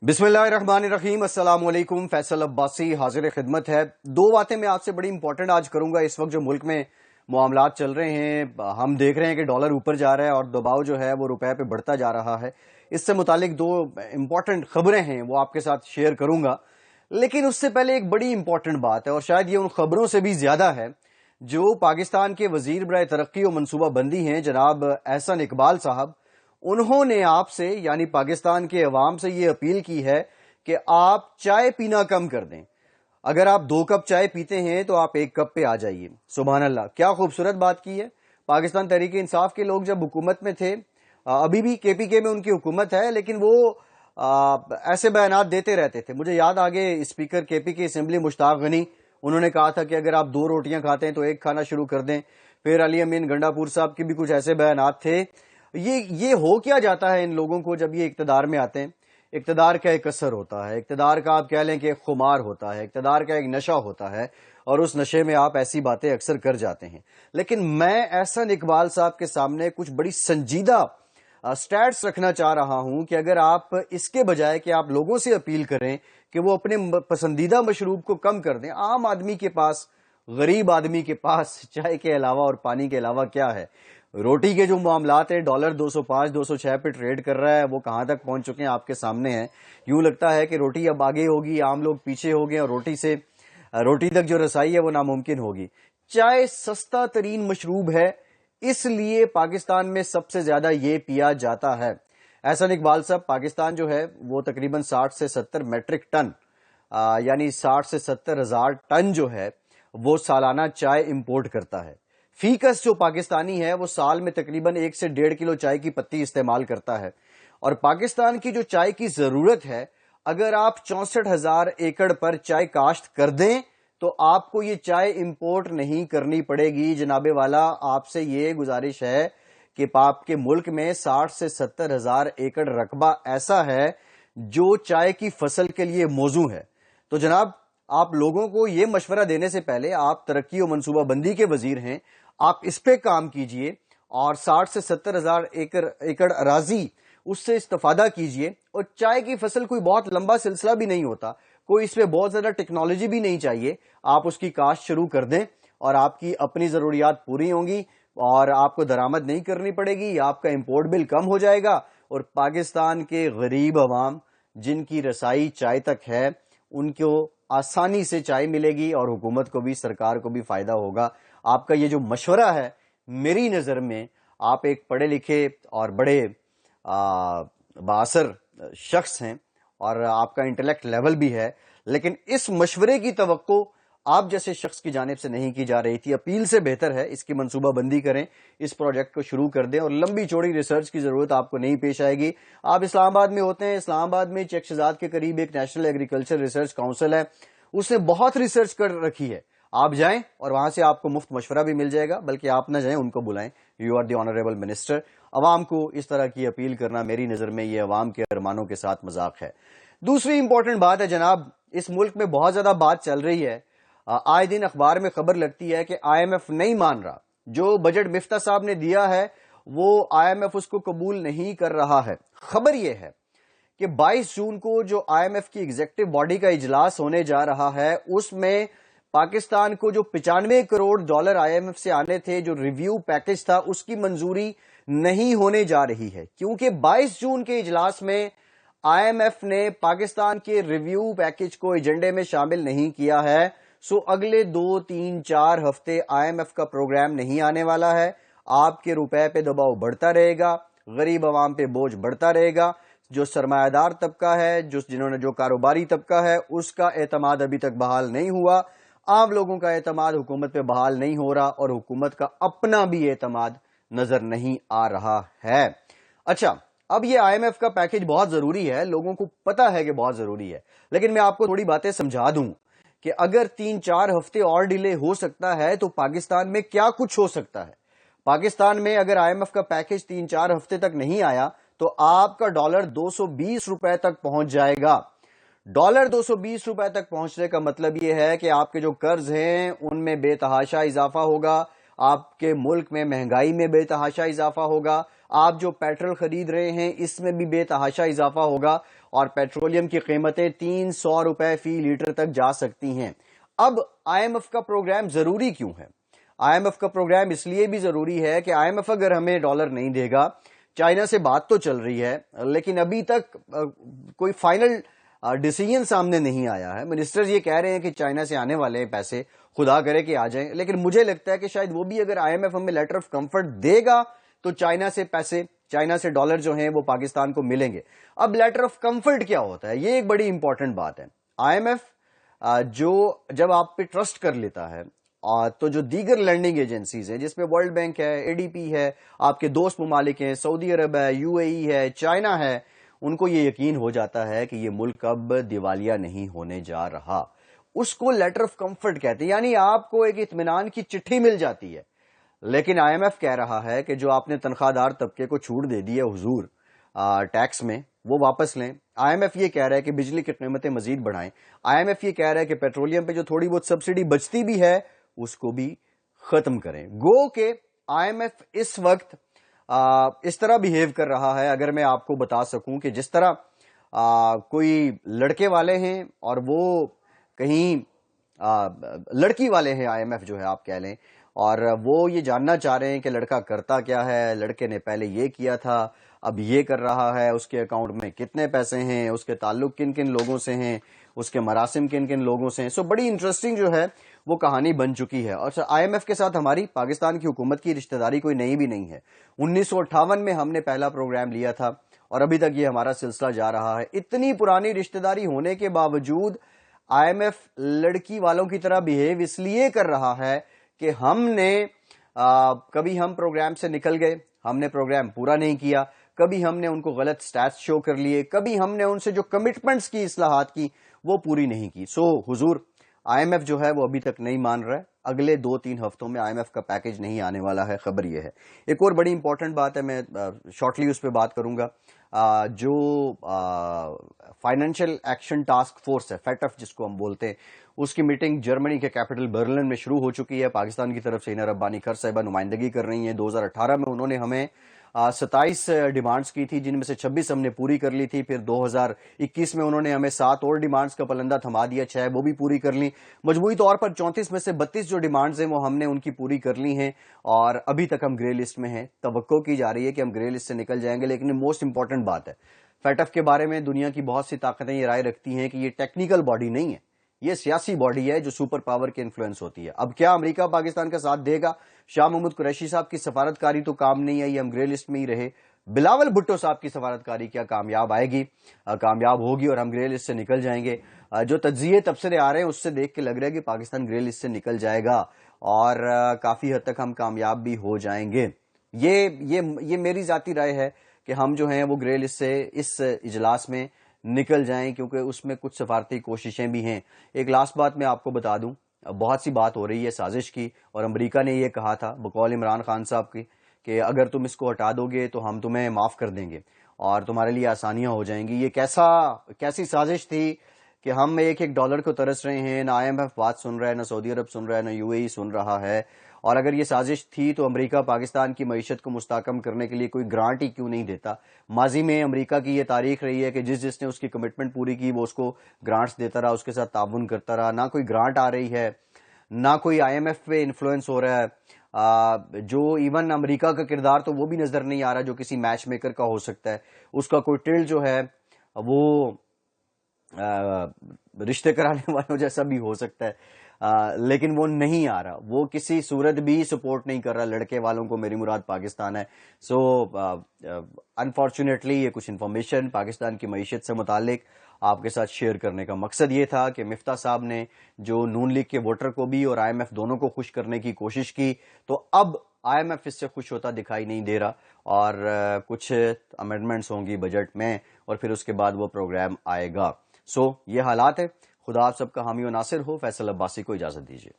बिस्मिल्लाहिर्रहमानिर्रहीम। अस्सलाम वालेकुम। फैसल अब्बासी हाजिर खिदमत है। दो बातें मैं आपसे बड़ी इंपॉर्टेंट आज करूंगा। इस वक्त जो मुल्क में मामलात चल रहे हैं, हम देख रहे हैं कि डॉलर ऊपर जा रहा है और दबाव जो है वो रुपए पे बढ़ता जा रहा है। इससे मुतालिक दो इंपॉर्टेंट खबरें हैं, वो आपके साथ शेयर करूंगा। लेकिन उससे पहले एक बड़ी इंपॉर्टेंट बात है, और शायद ये उन खबरों से भी ज्यादा है, जो पाकिस्तान के वजीर बराए तरक्की और मनसूबा बंदी हैं जनाब एहसन इकबाल साहब। उन्होंने आपसे यानी पाकिस्तान के अवाम से ये अपील की है कि आप चाय पीना कम कर दें। अगर आप 2 कप चाय पीते हैं तो आप 1 कप पे आ जाइए। सुभान अल्लाह, क्या खूबसूरत बात की है। पाकिस्तान तहरीक इंसाफ के लोग जब हुकूमत में थे, अभी भी केपीके में उनकी हुकूमत है, लेकिन वो ऐसे बयानात देते रहते थे। मुझे याद आगे स्पीकर केपीके असेंबली मुश्ताक गनी, उन्होंने कहा था कि अगर आप 2 रोटियां खाते हैं तो 1 खाना शुरू कर दें। फिर अली अमीन गंडापुर साहब के भी कुछ ऐसे बयानात थे। ये हो क्या जाता है इन लोगों को जब ये इक्तदार में आते हैं। इक्तदार का एक असर होता है, इक्तदार का आप कह लें कि एक खुमार होता है, इक्तदार का एक नशा होता है, और उस नशे में आप ऐसी बातें अक्सर कर जाते हैं। लेकिन मैं एहसन इकबाल साहब के सामने कुछ बड़ी संजीदा स्टैट्स रखना चाह रहा हूं कि अगर आप इसके बजाय कि आप लोगों से अपील करें कि वो अपने पसंदीदा मशरूब को कम कर दें, आम आदमी के पास, गरीब आदमी के पास चाय के अलावा और पानी के अलावा क्या है। रोटी के जो मामलात है, डॉलर 205 206 पे ट्रेड कर रहा है, वो कहां तक पहुंच चुके हैं आपके सामने हैं। यूं लगता है कि रोटी अब आगे होगी, आम लोग पीछे हो गए, और रोटी तक जो रसाई है वो नामुमकिन होगी। चाय सस्ता तरीन मशरूब है, इसलिए पाकिस्तान में सबसे ज्यादा ये पिया जाता है। एहसन इकबाल साहब, पाकिस्तान जो है वो तकरीबन 60 से 70 मेट्रिक टन यानी 60 से 70 हजार टन जो है वो सालाना चाय इंपोर्ट करता है। फीकस जो पाकिस्तानी है वो साल में तकरीबन 1 से 1.5 किलो चाय की पत्ती इस्तेमाल करता है। और पाकिस्तान की जो चाय की जरूरत है, अगर आप 64,000 एकड़ पर चाय काश्त कर दें तो आपको ये चाय इंपोर्ट नहीं करनी पड़ेगी। जनाबे वाला, आपसे ये गुजारिश है कि आपके मुल्क में 60 से 70 हजार एकड़ रकबा ऐसा है जो चाय की फसल के लिए मौजू है। तो जनाब, आप लोगों को ये मशवरा देने से पहले, आप तरक्की और मनसूबा बंदी के वजीर हैं, आप इस पे काम कीजिए और 60 से 70 हजार एकड़ अराजी उससे इस्तेफादा कीजिए। और चाय की फसल कोई बहुत लंबा सिलसिला भी नहीं होता, कोई इस पे बहुत ज्यादा टेक्नोलॉजी भी नहीं चाहिए। आप उसकी काश्त शुरू कर दें और आपकी अपनी जरूरियात पूरी होंगी और आपको दरामद नहीं करनी पड़ेगी, आपका इंपोर्ट बिल कम हो जाएगा। और पाकिस्तान के गरीब अवाम जिनकी रसाई चाय तक है, उनको आसानी से चाय मिलेगी और हुकूमत को भी, सरकार को भी फायदा होगा। आपका ये जो मशवरा है, मेरी नजर में आप एक पढ़े लिखे और बड़े बाअसर शख्स हैं और आपका इंटेलेक्ट लेवल भी है, लेकिन इस मशवरे की तवक्को आप जैसे शख्स की जानिब से नहीं की जा रही थी। अपील से बेहतर है इसकी मनसूबा बंदी करें, इस प्रोजेक्ट को शुरू कर दें, और लंबी चौड़ी रिसर्च की जरूरत आपको नहीं पेश आएगी। आप इस्लामाबाद में होते हैं, इस्लामाबाद में चेकशजाद के करीब एक नेशनल एग्रीकल्चर रिसर्च काउंसिल है, उसने बहुत रिसर्च कर रखी है। आप जाएं और वहां से आपको मुफ्त मशवरा भी मिल जाएगा, बल्कि आप ना जाएं, उनको बुलाएं। You are the honourable minister. अवाम को इस तरह की अपील करना मेरी नजर में ये अवाम के अरमानों के साथ मजाक है। दूसरी इंपॉर्टेंट बात है जनाब, इस मुल्क में बहुत ज्यादा बात चल रही है, आए दिन अखबार में खबर लगती है कि आईएमएफ नहीं मान रहा। जो बजट मिफ्ता साहब ने दिया है वो आईएमएफ उसको कबूल नहीं कर रहा है। खबर यह है कि 22 जून को जो आईएमएफ की एग्जीक्यूटिव बॉडी का इजलास होने जा रहा है, उसमें पाकिस्तान को जो 95 करोड़ डॉलर आईएमएफ से आने थे, जो रिव्यू पैकेज था, उसकी मंजूरी नहीं होने जा रही है, क्योंकि 22 जून के इजलास में आईएमएफ ने पाकिस्तान के रिव्यू पैकेज को एजेंडे में शामिल नहीं किया है। सो अगले 2 3 4 हफ्ते आईएमएफ का प्रोग्राम नहीं आने वाला है। आपके रुपए पे दबाव बढ़ता रहेगा, गरीब आवाम पे बोझ बढ़ता रहेगा। जो सरमायादार तबका है, जो कारोबारी तबका है, उसका एतमाद अभी तक बहाल नहीं हुआ। आम लोगों का एतमाद हुकूमत पे बहाल नहीं हो रहा और हुकूमत का अपना भी एतमाद नजर नहीं आ रहा है। अच्छा, अब ये आईएमएफ का पैकेज बहुत जरूरी है, लोगों को पता है कि बहुत जरूरी है, लेकिन मैं आपको थोड़ी बातें समझा दूं कि अगर 3 4 हफ्ते और डिले हो सकता है तो पाकिस्तान में क्या कुछ हो सकता है। पाकिस्तान में अगर आईएमएफ का पैकेज 3 4 हफ्ते तक नहीं आया तो आपका डॉलर 220 रुपए तक पहुंच जाएगा। डॉलर 220 रुपए तक पहुंचने का मतलब यह है कि आपके जो कर्ज हैं उनमें बेतहाशा इजाफा होगा, आपके मुल्क में महंगाई में बेतहाशा इजाफा होगा, आप जो पेट्रोल खरीद रहे हैं इसमें भी बेतहाशा इजाफा होगा। اور پیٹرولیم کی قیمتیں 300 روپے فی لیٹر تک جا سکتی ہیں۔ اب آئی ایم ایف کا پروگرام ضروری کیوں ہے؟ آئی ایم ایف کا پروگرام اس لیے بھی ضروری ہے کہ آئی ایم ایف اگر ہمیں ڈالر نہیں دے گا، چائنا سے بات تو چل رہی ہے لیکن ابھی تک کوئی فائنل ڈیسیجن سامنے نہیں آیا ہے۔ منسٹرز یہ کہہ رہے ہیں کہ چائنا سے آنے والے پیسے خدا کرے کہ آ جائیں، لیکن مجھے لگتا ہے کہ شاید وہ بھی اگر آئی ایم ایف ہمیں لیٹر آف کمفرٹ دے گا تو چائنا سے پیسے، چائنا سے ڈالر جو ہیں وہ پاکستان کو ملیں گے۔ اب لیٹر آف کمفرٹ کیا ہوتا ہے؟ یہ ایک بڑی امپورٹنٹ بات ہے۔ آئی ایم ایف جو جب آپ پہ ٹرسٹ کر لیتا ہے تو جو دیگر لینڈنگ ایجنسیز ہیں جس میں ورلڈ بینک ہے، اے ڈی پی ہے، آپ کے دوست ممالک ہیں، سعودی عرب ہے، یو اے ای ہے، چائنا ہے، ان کو یہ یقین ہو جاتا ہے کہ یہ ملک اب دیوالیہ نہیں ہونے جا رہا۔ اس کو لیٹر آف کمفرٹ کہتے ہیں، یعنی آپ کو ایک اطمینان کی چٹھی مل جاتی ہے۔ لیکن آئی ایم ایف کہہ رہا ہے کہ جو آپ نے تنخواہ دار طبقے کو چھوٹ دے دی ہے حضور ٹیکس میں، وہ واپس لیں۔ آئی ایم ایف یہ کہہ رہا ہے کہ بجلی کی قیمتیں مزید بڑھائیں۔ آئی ایم ایف یہ کہہ رہا ہے کہ پیٹرولیم پہ جو تھوڑی بہت سبسڈی بچتی بھی ہے اس کو بھی ختم کریں۔ گو کہ آئی ایم ایف اس وقت اس طرح بیہیو کر رہا ہے، اگر میں آپ کو بتا سکوں کہ جس طرح کوئی لڑکے والے ہیں اور وہ کہیں لڑکی والے ہیں، آئی ایم ایف جو ہے آپ کہہ لیں، اور وہ یہ جاننا چاہ رہے ہیں کہ لڑکا کرتا کیا ہے، لڑکے نے پہلے یہ کیا تھا اب یہ کر رہا ہے، اس کے اکاؤنٹ میں کتنے پیسے ہیں، اس کے تعلق کن کن لوگوں سے ہیں، اس کے مراسم کن کن لوگوں سے ہیں۔ سو بڑی انٹرسٹنگ جو ہے وہ کہانی بن چکی ہے۔ اور آئی ایم ایف کے ساتھ ہماری پاکستان کی حکومت کی رشتہ داری کوئی نئی بھی نہیں ہے۔ 1958 میں ہم نے پہلا پروگرام لیا تھا اور ابھی تک یہ ہمارا سلسلہ جا رہا ہے۔ اتنی پرانی رشتہ داری ہونے کے باوجود آئی ایم ایف لڑکی والوں کی طرح بیہیو اس لیے کر رہا ہے کہ ہم نے کبھی ہم پروگرام سے نکل گئے، ہم نے پروگرام پورا نہیں کیا، کبھی ہم نے ان کو غلط سٹیٹس شو کر لیے، کبھی ہم نے ان سے جو کمٹمنٹس کی، اصلاحات کی، وہ پوری نہیں کی۔ سو حضور آئی ایم ایف جو ہے وہ ابھی تک نہیں مان رہا ہے۔ اگلے 2-3 ہفتوں میں آئی ایم ایف کا پیکج نہیں آنے والا ہے، خبر یہ ہے۔ ایک اور بڑی امپورٹنٹ بات ہے، میں شارٹلی اس پہ بات کروں گا۔ جو فائنینشیل ایکشن ٹاسک فورس ہے، فیٹف جس کو ہم بولتے ہیں، اس کی میٹنگ جرمنی کے کیپٹل برلن میں شروع ہو چکی ہے۔ پاکستان کی طرف سے اینا ربانی کھر صاحبہ نمائندگی کر رہی ہیں۔ 2018 میں انہوں نے ہمیں 27 ڈیمانڈز کی تھی، جن میں سے 26 ہم نے پوری کر لی تھی۔ پھر 2021 میں انہوں نے ہمیں 7 اور ڈیمانڈز کا پلندہ تھما دیا، 6 وہ بھی پوری کر لی۔ مجموعی طور پر 34 میں سے 32 جو ڈیمانڈز ہیں وہ ہم نے ان کی پوری کر لی ہیں، اور ابھی تک ہم گرے لسٹ میں ہیں۔ توقع کی جا رہی ہے کہ ہم گرے لسٹ سے نکل جائیں گے، لیکن موسٹ امپورٹنٹ بات ہے، فیٹف کے بارے میں دنیا کی بہت سی طاقتیں یہ رائے رکھتی ہیں کہ یہ ٹیکنیکل باڈی نہیں ہے، یہ سیاسی باڈی ہے جو سپر پاور کے انفلوئنس ہوتی ہے۔ اب کیا امریکہ پاکستان کا ساتھ دے گا؟ شاہ محمود قریشی صاحب کی سفارتکاری تو کام نہیں آئی، ہم گرے لسٹ میں ہی رہے۔ بلاول بھٹو صاحب کی سفارتکاری کیا کامیاب آئے گی؟ کامیاب ہوگی اور ہم گرے لسٹ سے نکل جائیں گے۔ جو تجزیے تبصرے آ رہے ہیں اس سے دیکھ کے لگ رہا ہے کہ پاکستان گرے لسٹ سے نکل جائے گا اور کافی حد تک ہم کامیاب بھی ہو جائیں گے۔ یہ میری ذاتی رائے ہے کہ ہم جو ہیں وہ گرے لسٹ سے اس اجلاس میں نکل جائیں، کیونکہ اس میں کچھ سفارتی کوششیں بھی ہیں۔ ایک لاسٹ بات میں آپ کو بتا دوں، بہت سی بات ہو رہی ہے سازش کی، اور امریکہ نے یہ کہا تھا بقول عمران خان صاحب کی کہ اگر تم اس کو ہٹا دو گے تو ہم تمہیں معاف کر دیں گے اور تمہارے لیے آسانیاں ہو جائیں گی۔ یہ کیسی سازش تھی کہ ہم ایک ڈالر کو ترس رہے ہیں، نہ آئی ایم ایف بات سن رہا ہے، نہ سعودی عرب سن رہا ہے، نہ یو اے ای سن رہا ہے۔ اور اگر یہ سازش تھی تو امریکہ پاکستان کی معیشت کو مستحکم کرنے کے لیے کوئی گرانٹ ہی کیوں نہیں دیتا؟ ماضی میں امریکہ کی یہ تاریخ رہی ہے کہ جس نے اس کی کمٹمنٹ پوری کی وہ اس کو گرانٹس دیتا رہا، اس کے ساتھ تعاون کرتا رہا۔ نہ کوئی گرانٹ آ رہی ہے، نہ کوئی آئی ایم ایف پہ انفلوئنس ہو رہا ہے۔ جو ایون امریکہ کا کردار تو وہ بھی نظر نہیں آ رہا جو کسی میچ میکر کا ہو سکتا ہے، اس کا کوئی ٹل جو ہے وہ رشتے کرانے والوں جیسا بھی ہو سکتا ہے، لیکن وہ نہیں آ رہا، وہ کسی صورت بھی سپورٹ نہیں کر رہا لڑکے والوں کو، میری مراد پاکستان ہے۔ سو انفارچونیٹلی یہ کچھ انفارمیشن پاکستان کی معیشت سے متعلق آپ کے ساتھ شیئر کرنے کا مقصد یہ تھا کہ مفتاح صاحب نے جو نون لیگ کے ووٹر کو بھی اور آئی ایم ایف دونوں کو خوش کرنے کی کوشش کی، تو اب آئی ایم ایف اس سے خوش ہوتا دکھائی نہیں دے رہا، اور کچھ امینڈمنٹس ہوں گی بجٹ میں اور پھر اس کے بعد وہ پروگرام آئے گا۔ سو یہ حالات ہے۔ خدا آپ سب کا حامی و ناصر ہو۔ فیصل عباسی کو اجازت دیجیے۔